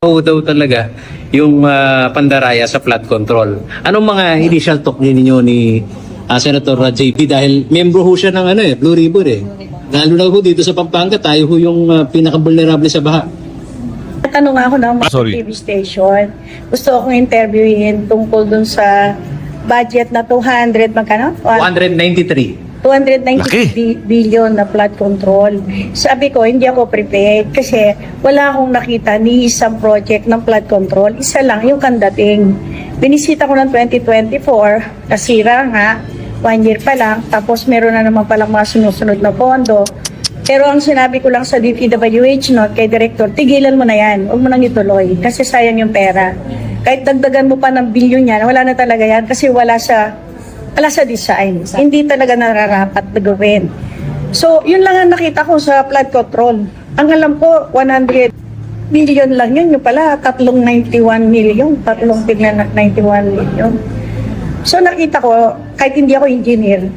Oo daw talaga yung pandaraya sa flood control. Anong mga initial talk ninyo ni Senator JP dahil membro ho siya ng Blue Ribbon eh. Lalo na ho dito sa Pampanga, tayo ho yung pinaka-vulnerable sa baha. Tanong ako ng mga TV station. Gusto akong interviewin tungkol dun sa budget na 200, magkano? 193. 290 billion na flood control. Sabi ko, hindi ako prepared kasi wala akong nakita ni isang project ng flood control. Isa lang, yung kandating. Binisita ko ng 2024, nasira nga, 1 year pa lang, tapos meron na naman palang mga sinusunod na pondo. Pero ang sinabi ko lang sa DPWH note kay Director, tigilan mo na yan, huwag mo nang ituloy kasi sayang yung pera. Kahit dagdagan mo pa ng bilyon yan, wala na talaga yan kasi wala sa design. Hindi talaga nararapat na gawin. So, yun lang ang nakita ko sa flood control. Ang alam ko, 100 billion lang yun. Yung pala, 391 million. 391 million. So, nakita ko, kahit hindi ako engineer,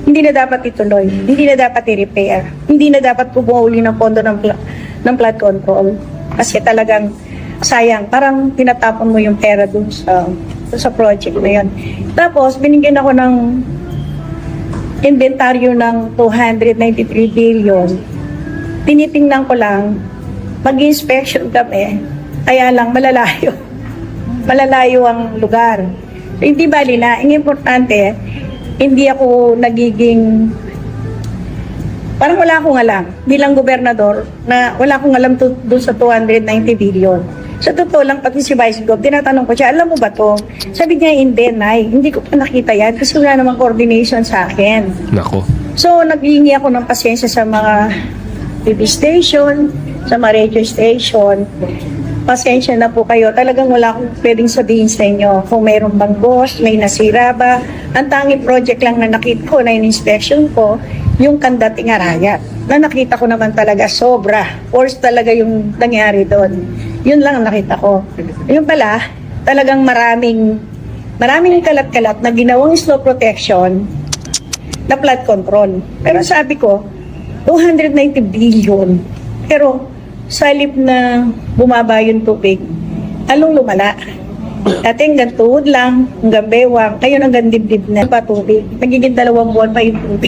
hindi na dapat ituloy. Hindi na dapat i-repair. Hindi na dapat bumuuli ng pondo ng flood control. Kasi talagang sayang. Parang tinatapon mo yung pera dun sa project na yun. Tapos, binigyan ako ng inventaryo ng 293 billion. Tinitingnan ko lang, mag-inspection kami, kaya lang malalayo. Malalayo ang lugar. So, hindi bali na. Ang importante, hindi ako nagiging, parang wala akong alam, bilang gobernador, na wala akong alam doon sa 290 billion. Sa totoo lang, pati si Vice Gov, tinatanong ko siya, alam mo ba to? Sabi niya, hindi ko pa nakita yan kasi wala namang coordination sa akin. Nako. So, naghihingi ako ng pasensya sa mga TV station, sa mga radio station. Pasensya na po kayo. Talagang wala akong pwedeng sabihin sa inyo kung mayroong bang boss, may nasira ba. Ang tanging project lang na nakita ko na in-inspection ko, yung Kandating Arayat. Na nakita ko naman talaga sobra. Worst talaga yung nangyari doon. Yun lang ang nakita ko. Yung pala, talagang maraming kalat-kalat na ginawang slow protection na flood control. Pero sabi ko, 290 billion. Pero sa halip na bumaba yung tubig, halong lumala. Dati hanggang tuhod lang, hanggang bewang, ngayon hanggang dibdib na pa tubig. Magiging 2 buwan pa yung tubig.